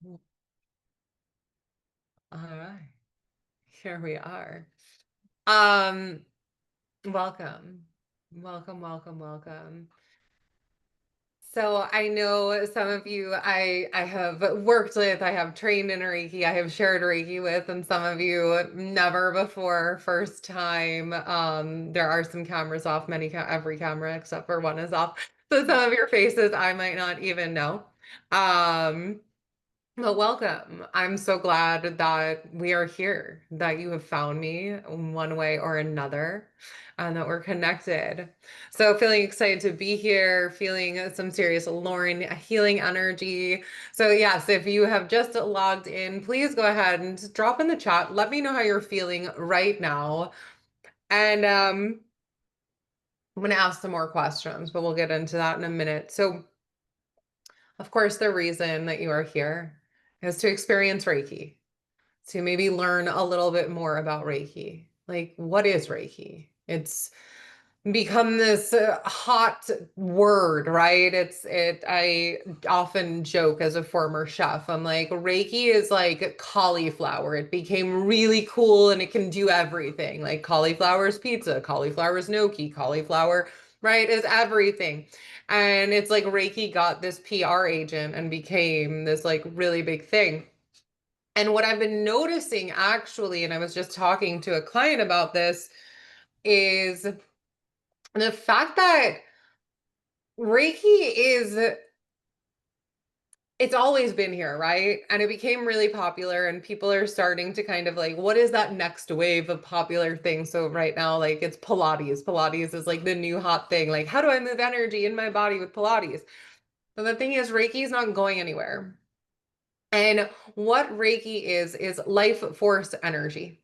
All right, here we are. Um, welcome. Welcome, welcome, welcome. So I know some of you I have worked with, I have trained in Reiki, I have shared Reiki with, and some of you never before, first time. There are some cameras off, every camera except for one is off. So some of your faces I might not even know. Um, Well, welcome. I'm so glad that we are here, that you have found me in one way or another, and that we're connected. So, feeling excited to be here, feeling some serious Lauren healing energy. So, yes, if you have just logged in, please go ahead and drop in the chat. Let me know how you're feeling right now. And I'm going to ask some more questions, but we'll get into that in a minute. So, of course, the reason that you are here is to experience Reiki, to maybe learn a little bit more about Reiki. Like, what is Reiki? It's become this hot word, right? I often joke as a former chef. I'm like, Reiki is like cauliflower. It became really cool and it can do everything. Like cauliflower's pizza, cauliflower's gnocchi, cauliflower, right, is everything. And it's like Reiki got this PR agent and became this like really big thing. And what I've been noticing actually, and I was just talking to a client about this, is the fact that Reiki is, it's always been here, right? And it became really popular, and people are starting to kind of like, what is that next wave of popular thing? So right now, like it's Pilates. Pilates is like the new hot thing. Like, how do I move energy in my body with Pilates? But the thing is, Reiki is not going anywhere. And what Reiki is life force energy.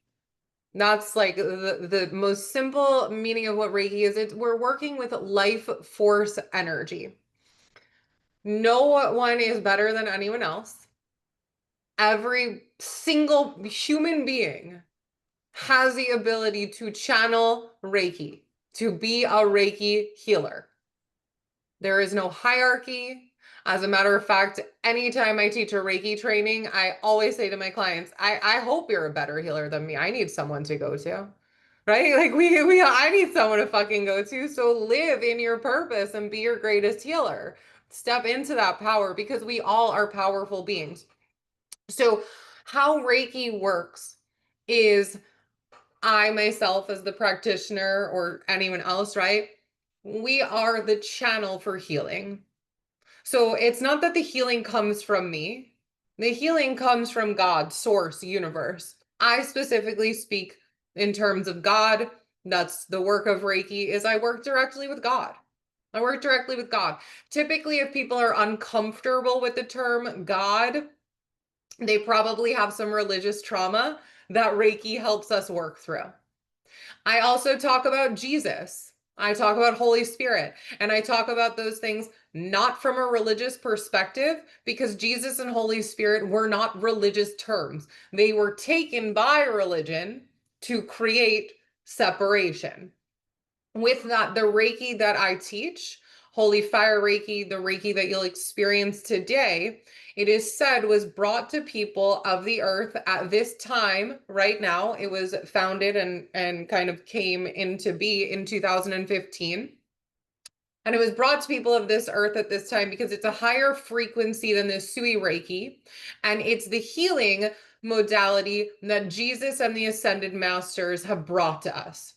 That's like the most simple meaning of what Reiki is. We're working with life force energy. No one is better than anyone else. Every single human being has the ability to channel Reiki, to be a Reiki healer. There is no hierarchy. As a matter of fact, anytime I teach a Reiki training, I always say to my clients, I hope you're a better healer than me. I need someone to go to. Right? Like I need someone to fucking go to. So live in your purpose and be your greatest healer. Step into that power because we all are powerful beings. So how Reiki works is I myself as the practitioner or anyone else, right? We are the channel for healing. So it's not that the healing comes from me. The healing comes from God, source, universe. I specifically speak in terms of God. That's the work of Reiki is I work directly with God. I work directly with God. Typically, if people are uncomfortable with the term God, they probably have some religious trauma that Reiki helps us work through. I also talk about Jesus. I talk about Holy Spirit, and I talk about those things not from a religious perspective because Jesus and Holy Spirit were not religious terms. They were taken by religion to create separation. With that, the Reiki that I teach, Holy Fire Reiki, the Reiki that you'll experience today, it is said was brought to people of the earth at this time, right now. It was founded and kind of came into be in 2015. And it was brought to people of this earth at this time because it's a higher frequency than the Sui Reiki. And it's the healing modality that Jesus and the Ascended Masters have brought to us.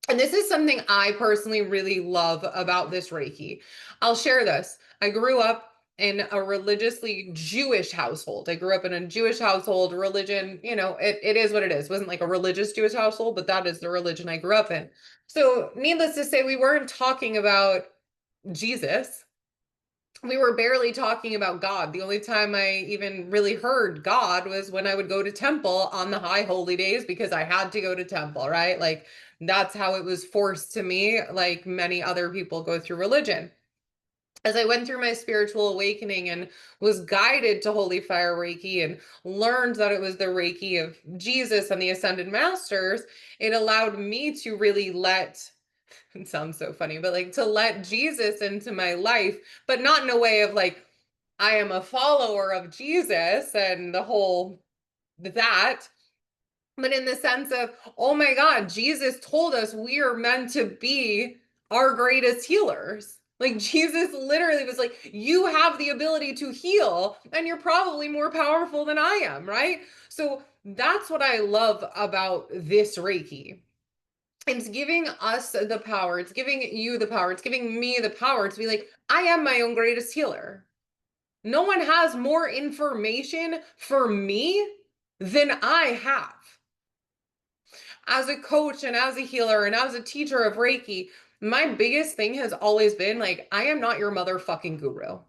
And this is something I personally really love about this Reiki. I'll share this. I grew up in a religiously Jewish household. I grew up in a Jewish household, religion, it is what it is. It wasn't like a religious Jewish household, but that is the religion I grew up in. So, needless to say, we weren't talking about Jesus. We were barely talking about God. The only time I even really heard God was when I would go to temple on the high holy days because I had to go to temple, right? Like that's how it was forced to me, like many other people go through religion. As I went through my spiritual awakening and was guided to Holy Fire Reiki and learned that it was the Reiki of Jesus and the Ascended Masters, it allowed me to really it sounds so funny, but like to let Jesus into my life, but not in a way of like, I am a follower of Jesus and the whole that, but in the sense of, oh my God, Jesus told us we are meant to be our greatest healers. Like Jesus literally was like, you have the ability to heal, and you're probably more powerful than I am, right? So that's what I love about this Reiki. It's giving us the power, it's giving you the power, it's giving me the power to be like, I am my own greatest healer. No one has more information for me than I have. As a coach and as a healer and as a teacher of Reiki, my biggest thing has always been like, I am not your motherfucking guru.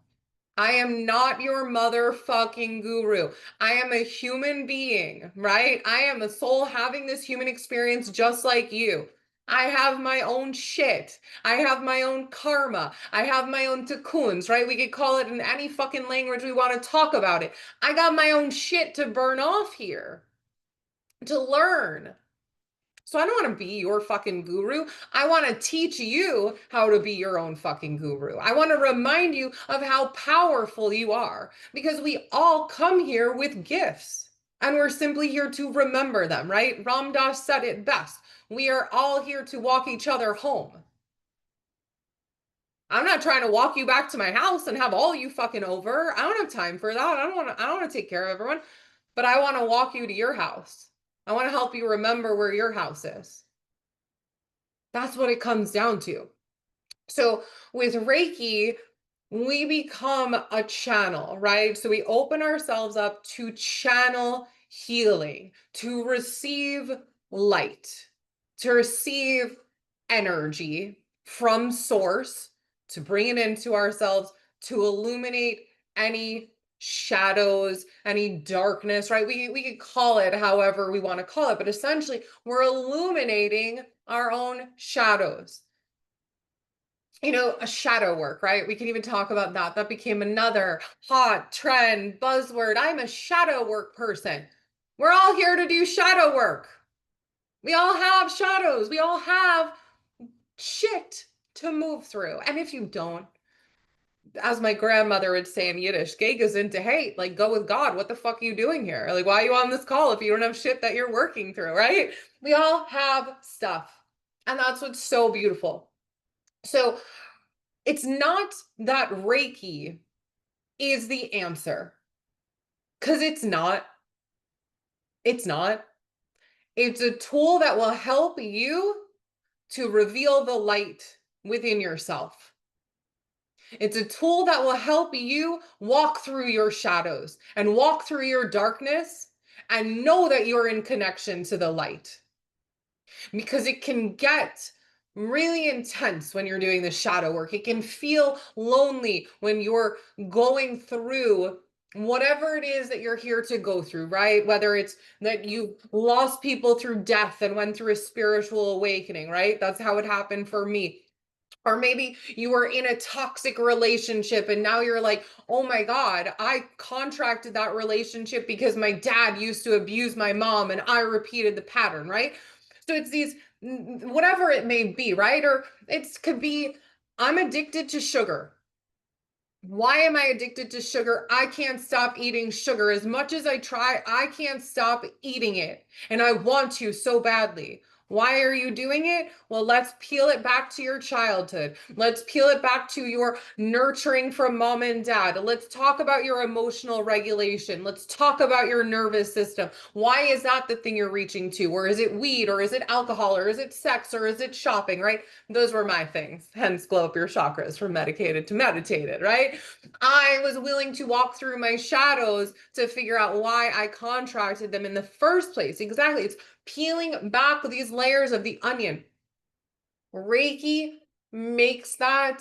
I am not your motherfucking guru. I am a human being, right? I am a soul having this human experience just like you. I have my own shit. I have my own karma. I have my own cocoons, right? We could call it in any fucking language we want to talk about it. I got my own shit to burn off here, to learn. So I don't want to be your fucking guru. I want to teach you how to be your own fucking guru. I want to remind you of how powerful you are, because we all come here with gifts and we're simply here to remember them, right? Ram Dass said it best. We are all here to walk each other home. I'm not trying to walk you back to my house and have all you fucking over. I don't have time for that. I don't want to take care of everyone, but I want to walk you to your house. I want to help you remember where your house is. That's what it comes down to. So with Reiki, we become a channel, right? So we open ourselves up to channel healing, to receive light, to receive energy from source, to bring it into ourselves, to illuminate any shadows, any darkness, right? We could call it however we want to call it, but essentially we're illuminating our own shadows. A shadow work, right? We can even talk about that. That became another hot trend buzzword. I'm a shadow work person. We're all here to do shadow work. We all have shadows. We all have shit to move through. And if you don't, as my grandmother would say in Yiddish, Gegas into hate, like go with God. What the fuck are you doing here? Like, why are you on this call if you don't have shit that you're working through, right? We all have stuff. And that's what's so beautiful. So it's not that Reiki is the answer, because it's not. It's not. It's a tool that will help you to reveal the light within yourself. It's a tool that will help you walk through your shadows and walk through your darkness and know that you're in connection to the light. Because it can get really intense when you're doing the shadow work. It can feel lonely when you're going through whatever it is that you're here to go through, right? Whether it's that you lost people through death and went through a spiritual awakening, right? That's how it happened for me. Or maybe you were in a toxic relationship and now you're like, oh my God, I contracted that relationship because my dad used to abuse my mom and I repeated the pattern, right? So it's these, whatever it may be, right? Or it could be, I'm addicted to sugar. Why am I addicted to sugar? I can't stop eating sugar. As much as I try, I can't stop eating it. And I want to so badly. Why are you doing it? Well, let's peel it back to your childhood. Let's peel it back to your nurturing from mom and dad. Let's talk about your emotional regulation. Let's talk about your nervous system. Why is that the thing you're reaching to? Or is it weed? Or is it alcohol? Or is it sex? Or is it shopping, right? Those were my things. Hence, glow up your chakras from medicated to meditated, right? I was willing to walk through my shadows to figure out why I contracted them in the first place. Exactly. It's peeling back these layers of the onion. Reiki makes that,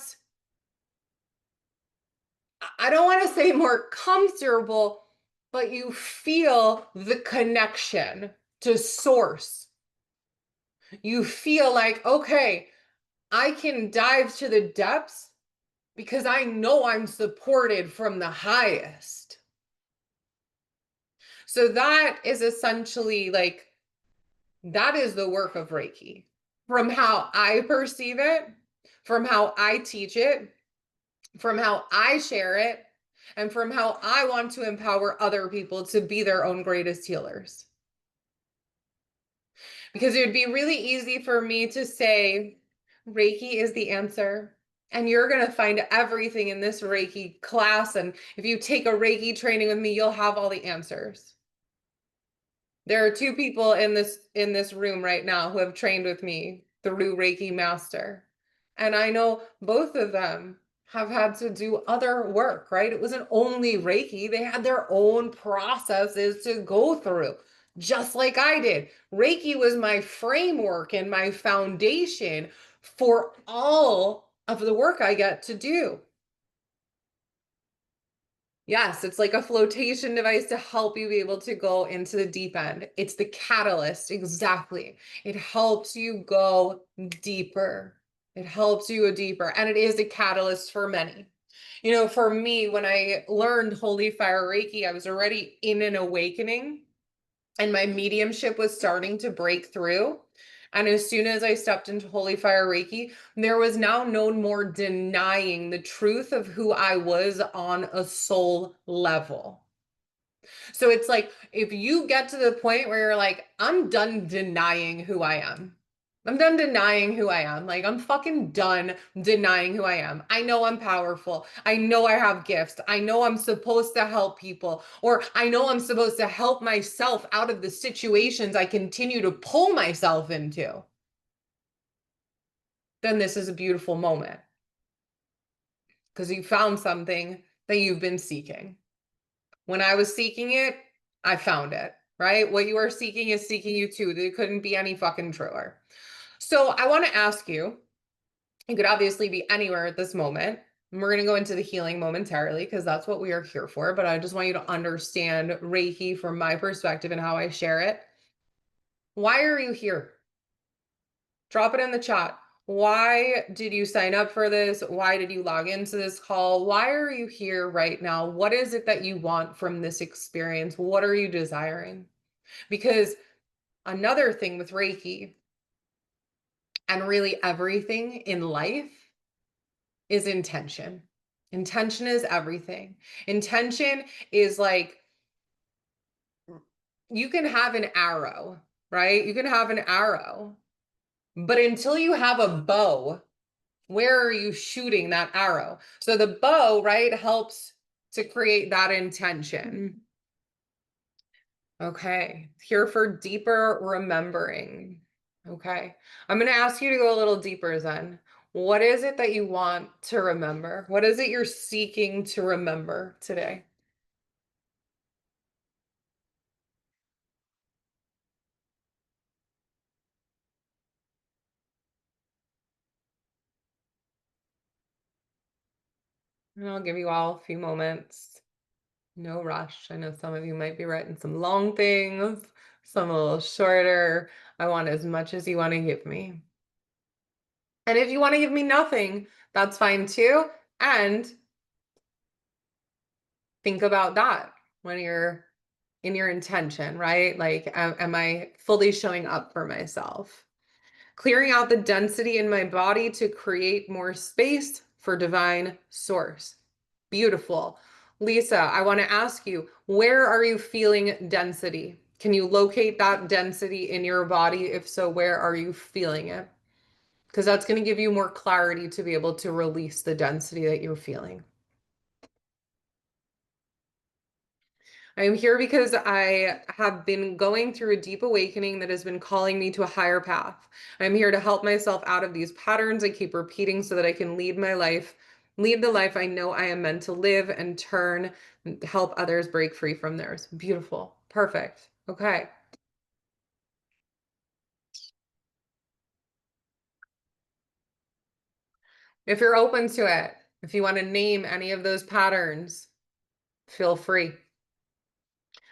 I don't want to say more comfortable, but you feel the connection to source. You feel like, okay, I can dive to the depths because I know I'm supported from the highest. So that is essentially like, that is the work of Reiki. From how I perceive it, from how I teach it, from how I share it, and from how I want to empower other people to be their own greatest healers. Because it would be really easy for me to say, Reiki is the answer. And you're going to find everything in this Reiki class. And if you take a Reiki training with me, you'll have all the answers. There are two people in this room right now who have trained with me through Reiki Master. And I know both of them have had to do other work, right? It wasn't only Reiki. They had their own processes to go through, just like I did. Reiki was my framework and my foundation for all of the work I get to do. Yes, it's like a flotation device to help you be able to go into the deep end. It's the catalyst, exactly. It helps you go deeper. It helps you go deeper, and it is a catalyst for many. You know, for me, when I learned Holy Fire Reiki, I was already in an awakening and my mediumship was starting to break through. And as soon as I stepped into Holy Fire Reiki, there was now no more denying the truth of who I was on a soul level. So it's like, if you get to the point where you're like, I'm done denying who I am. I'm done denying who I am. Like, I'm fucking done denying who I am. I know I'm powerful. I know I have gifts. I know I'm supposed to help people, or I know I'm supposed to help myself out of the situations I continue to pull myself into. Then this is a beautiful moment because you found something that you've been seeking. When I was seeking it, I found it, right? What you are seeking is seeking you too. It couldn't be any fucking truer. So I want to ask you, you could obviously be anywhere at this moment. And we're going to go into the healing momentarily because that's what we are here for. But I just want you to understand Reiki from my perspective and how I share it. Why are you here? Drop it in the chat. Why did you sign up for this? Why did you log into this call? Why are you here right now? What is it that you want from this experience? What are you desiring? Because another thing with Reiki and really everything in life is intention. Intention is everything. Intention is like, you can have an arrow, right? You can have an arrow, but until you have a bow, where are you shooting that arrow? So the bow, right, helps to create that intention. Okay, here for deeper remembering. Okay, I'm going to ask you to go a little deeper then. What is it that you want to remember? What is it you're seeking to remember today? And I'll give you all a few moments. No rush. I know some of you might be writing some long things, some a little shorter. I want as much as you want to give me. And if you want to give me nothing, that's fine too. And think about that when you're in your intention, right? Like, am I fully showing up for myself? Clearing out the density in my body to create more space for divine source. Beautiful. Lisa, I want to ask you, where are you feeling density? Can you locate that density in your body? If so, where are you feeling it? Because that's going to give you more clarity to be able to release the density that you're feeling. I am here because I have been going through a deep awakening that has been calling me to a higher path. I'm here to help myself out of these patterns I keep repeating so that I can lead the life I know I am meant to live, and help others break free from theirs. Beautiful. Perfect. Okay. If you're open to it, if you want to name any of those patterns, feel free.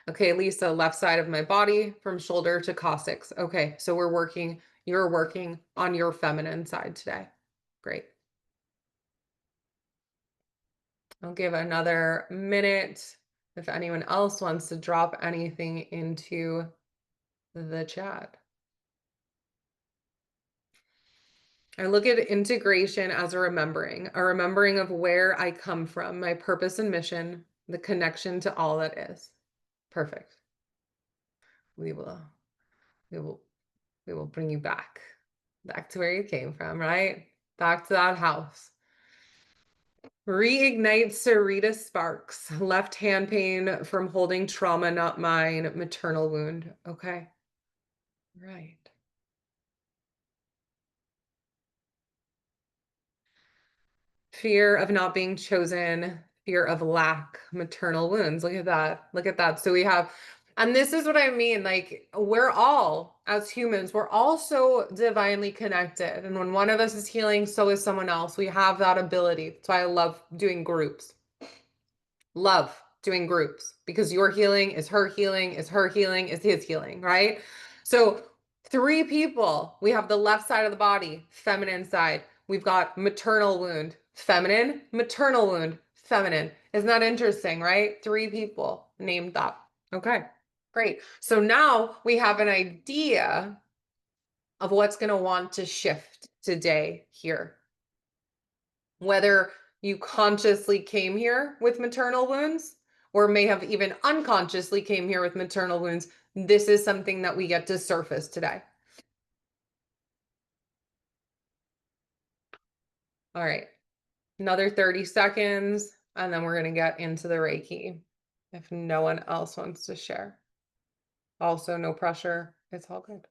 Okay, Lisa, left side of my body from shoulder to coccyx. Okay, so you're working on your feminine side today. Great. I'll give another minute if anyone else wants to drop anything into the chat. I look at integration as a remembering of where I come from, my purpose and mission, the connection to all that is. Perfect. We will, we will, we will bring you back to where you came from, right? Back to that house. Reignite Sarita sparks. Left hand pain from holding trauma, not mine. Maternal wound. Okay. Right. Fear of not being chosen, fear of lack, maternal wounds. Look at that. Look at that. So we have, and this is what I mean. Like, we're all, as humans, we're all so divinely connected. And when one of us is healing, so is someone else. We have that ability. That's why I love doing groups. Love doing groups because your healing is her healing, is her healing, is his healing, right? So, three people, we have the left side of the body, feminine side. We've got maternal wound, feminine, maternal wound, feminine. Isn't that interesting, right? Three people named that. Okay, great. So now we have an idea of what's going to want to shift today here. Whether you consciously came here with maternal wounds or may have even unconsciously came here with maternal wounds, this is something that we get to surface today. All right, another 30 seconds, and then we're going to get into the Reiki if no one else wants to share. Also, no pressure. It's all good.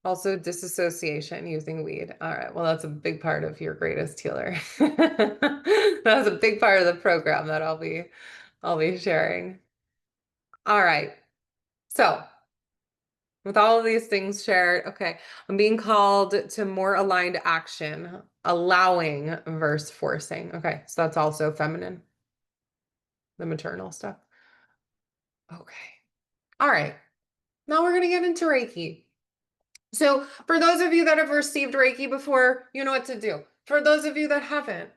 Also, disassociation using weed. All right. Well, that's a big part of your greatest healer. That's a big part of the program that I'll be sharing. All right. So, with all of these things shared, okay, I'm being called to more aligned action, allowing versus forcing. Okay, so that's also feminine, the maternal stuff. Okay. All right. Now we're going to get into Reiki. So, for those of you that have received Reiki before, you know what to do. For those of you that haven't,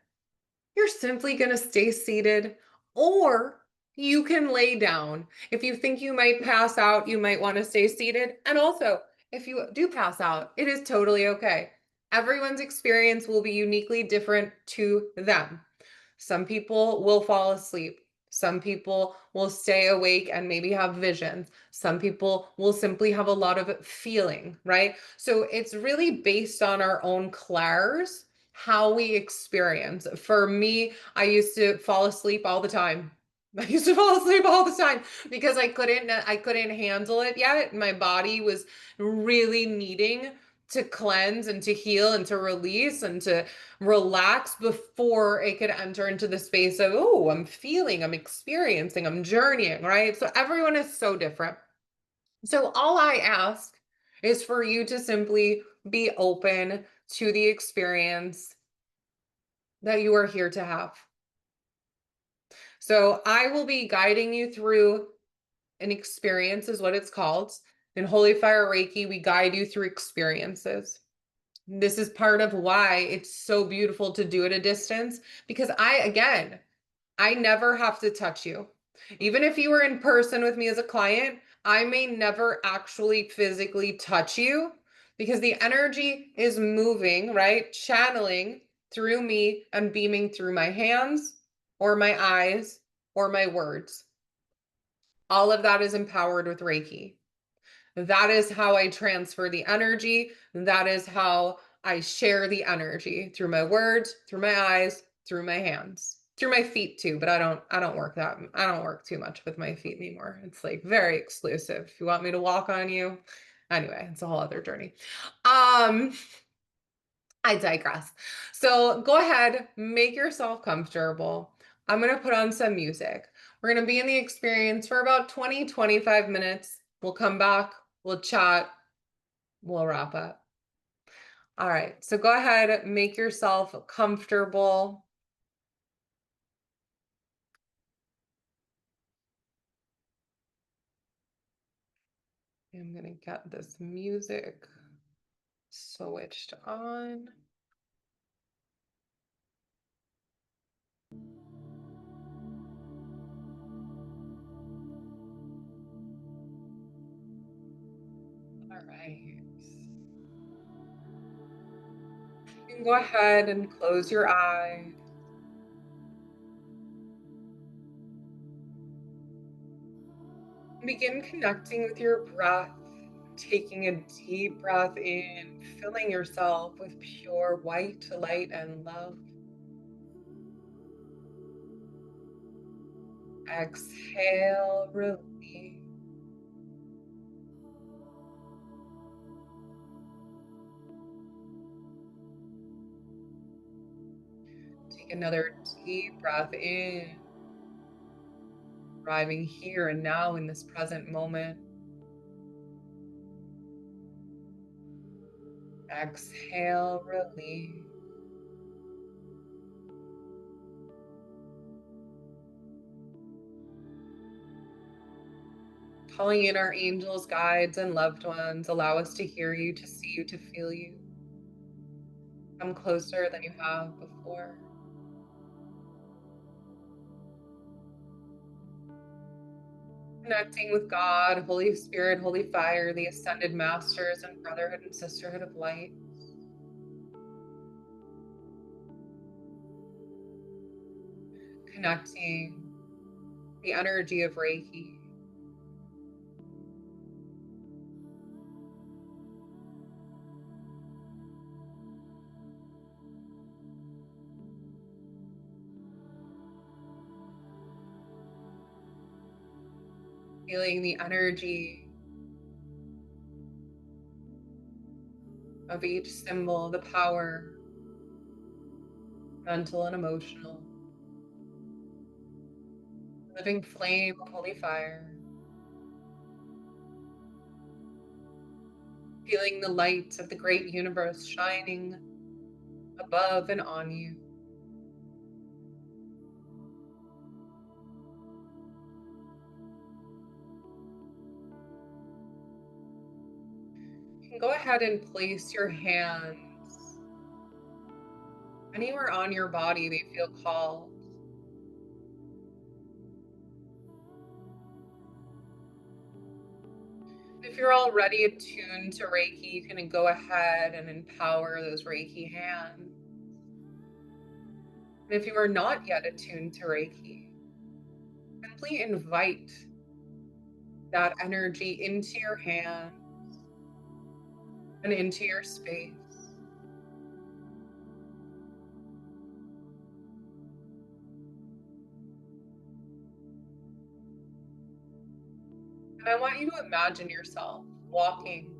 you're simply going to stay seated, or you can lay down. If you think you might pass out, you might want to stay seated. And also, if you do pass out, it is totally okay. Everyone's experience will be uniquely different to them. Some people will fall asleep. Some people will stay awake and maybe have visions. Some people will simply have a lot of feeling, right? So it's really based on our own clairs, how we experience. For me, I used to fall asleep all the time. I used to fall asleep all the time because I couldn't handle it yet. My body was really needing to cleanse and to heal and to release and to relax before it could enter into the space of, oh, I'm feeling, I'm experiencing, I'm journeying, right? So everyone is so different. So all I ask is for you to simply be open to the experience that you are here to have. So I will be guiding you through an experience, is what it's called. In Holy Fire Reiki, we guide you through experiences. This is part of why it's so beautiful to do at a distance, because I never have to touch you. Even if you were in person with me as a client, I may never actually physically touch you because the energy is moving, right? Channeling through me and beaming through my hands or my eyes or my words. All of that is empowered with Reiki. That is how I transfer the energy. That is how I share the energy through my words, through my eyes, through my hands, through my feet too, but I don't work too much with my feet anymore. It's like very exclusive. If you want me to walk on you, anyway, it's a whole other journey. I digress. So go ahead, make yourself comfortable. I'm going to put on some music. We're going to be in the experience for about 20-25 minutes. We'll come back, we'll chat, we'll wrap up. All right, so go ahead, make yourself comfortable. I'm going to get this music switched on. All right. You can go ahead and close your eyes. Begin connecting with your breath, taking a deep breath in, filling yourself with pure white light and love. Exhale, release. Take another deep breath in, arriving here and now in this present moment. Exhale, release. Calling in our angels, guides, and loved ones, allow us to hear you, to see you, to feel you. Come closer than you have before. Connecting with God, Holy Spirit, Holy Fire, the Ascended Masters, and Brotherhood and Sisterhood of Light. Connecting the energy of Reiki. Feeling the energy of each symbol, the power, mental and emotional. Living flame of holy fire. Feeling the light of the great universe shining above and on you. You can go ahead and place your hands anywhere on your body they feel called. If you're already attuned to Reiki, you can go ahead and empower those Reiki hands. And if you are not yet attuned to Reiki, simply invite that energy into your hand and into your space. And I want you to imagine yourself walking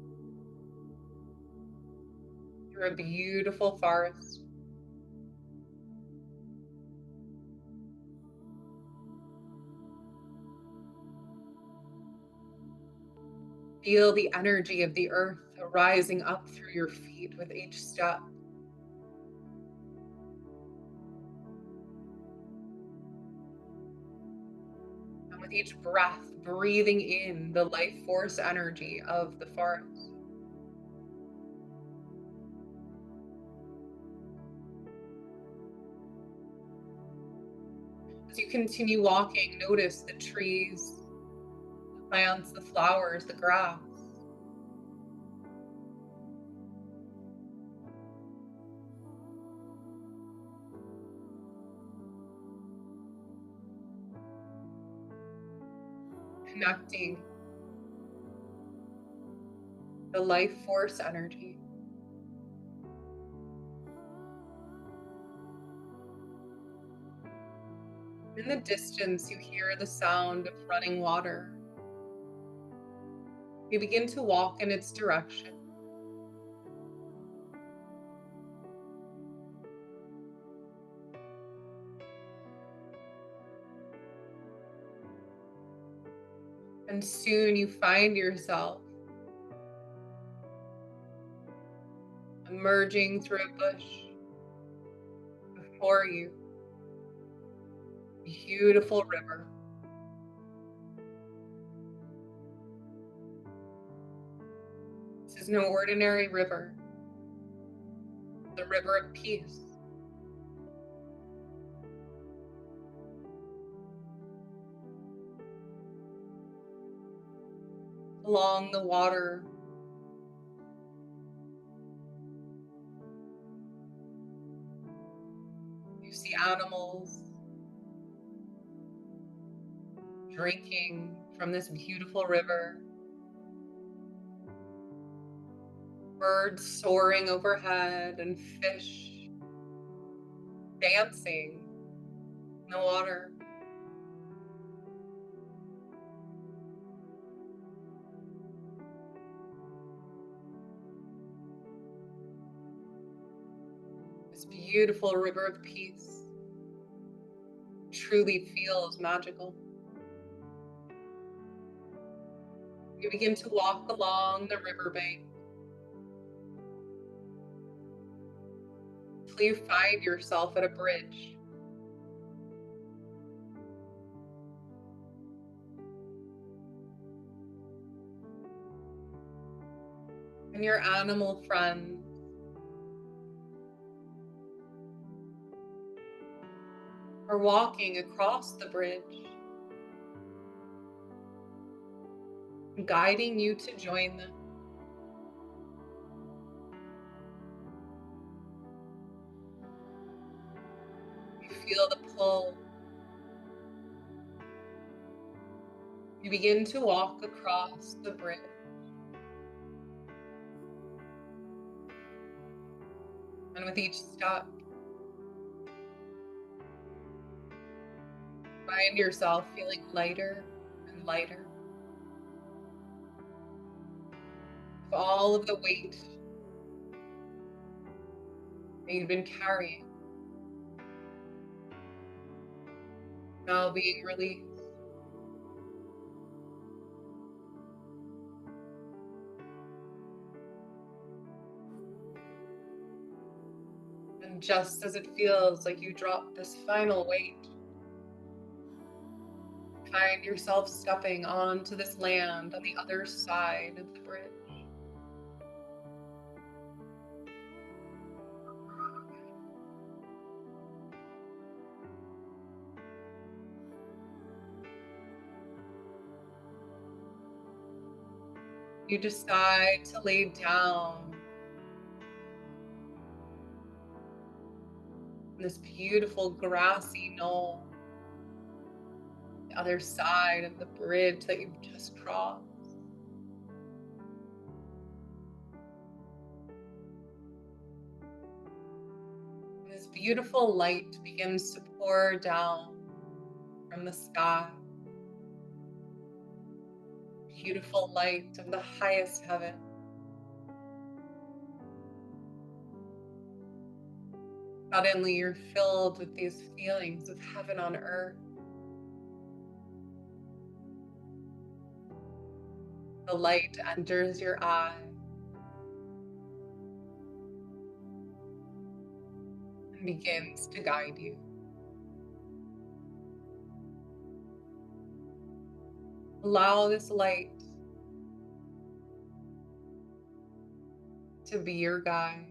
through a beautiful forest. Feel the energy of the earth rising up through your feet with each step. And with each breath, breathing in the life force energy of the forest. As you continue walking, notice the trees, the plants, the flowers, the grass. Connecting the life force energy. In the distance, you hear the sound of running water. You begin to walk in its direction. And soon you find yourself emerging through a bush. Before you, a beautiful river. This is no ordinary river. The river of peace. Along the water, animals drinking from this beautiful river, birds soaring overhead, and fish dancing in the water. This beautiful river of peace truly feels magical. You begin to walk along the riverbank till you find yourself at a bridge. And your animal friends are walking across the bridge, guiding you to join them. You feel the pull. You begin to walk across the bridge. And with each step, find yourself feeling lighter and lighter. With all of the weight that you've been carrying now being released. And just as it feels like you drop this final weight, find yourself stepping onto this land on the other side of the bridge. You decide to lay down on this beautiful grassy knoll, the other side of the bridge that you've just crossed. This beautiful light begins to pour down from the sky. Beautiful light of the highest heaven. Suddenly you're filled with these feelings of heaven on earth. The light enters your eye and begins to guide you. Allow this light to be your guide.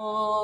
Holy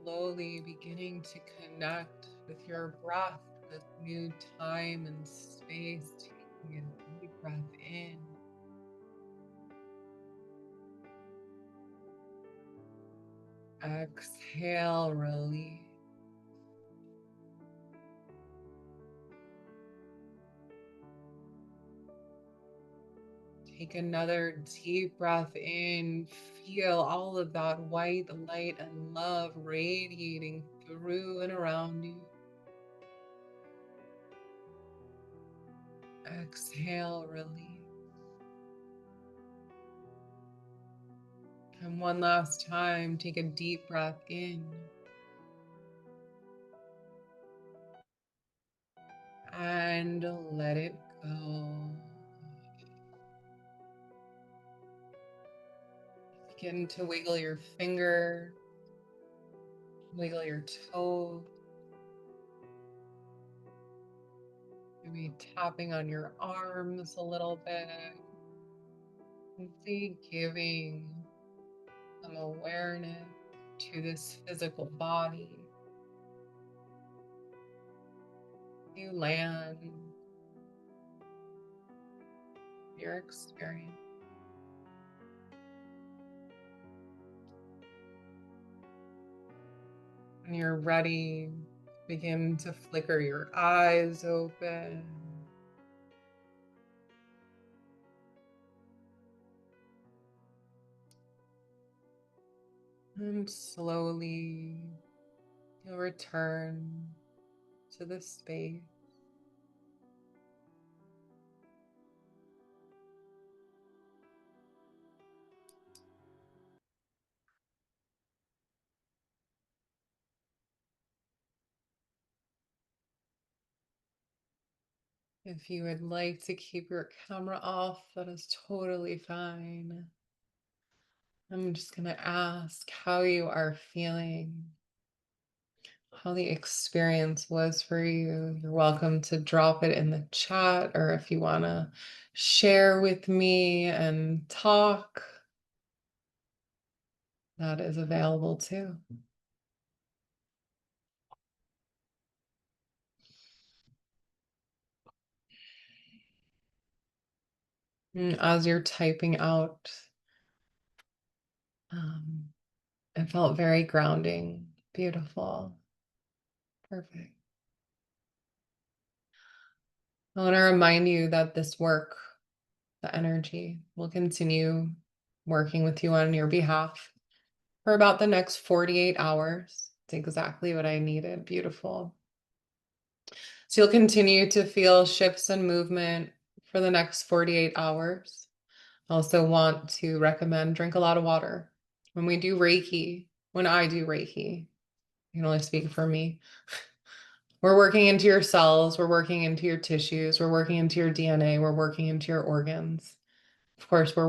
Slowly beginning to connect with your breath, with new time and space, taking a deep breath in. Exhale, release. Take another deep breath in. Feel all of that white light and love radiating through and around you. Exhale, release. And one last time, take a deep breath in. And let it go. Begin to wiggle your finger, wiggle your toe, maybe tapping on your arms a little bit. Simply giving some awareness to this physical body. You land your experience. When you're ready, begin to flicker your eyes open. And slowly you'll return to the space. If you would like to keep your camera off, that is totally fine. I'm just going to ask how you are feeling, how the experience was for you. You're welcome to drop it in the chat, or if you want to share with me and talk, that is available too. And as you're typing out, it felt very grounding, beautiful, perfect. I want to remind you that this work, the energy, will continue working with you on your behalf for about the next 48 hours. It's exactly what I needed. Beautiful. So you'll continue to feel shifts and movement for the next 48 hours. I also want to recommend drink a lot of water. When we do Reiki, when I do Reiki, I can only speak for me. We're working into your cells, we're working into your tissues, we're working into your DNA, we're working into your organs. Of course, we're working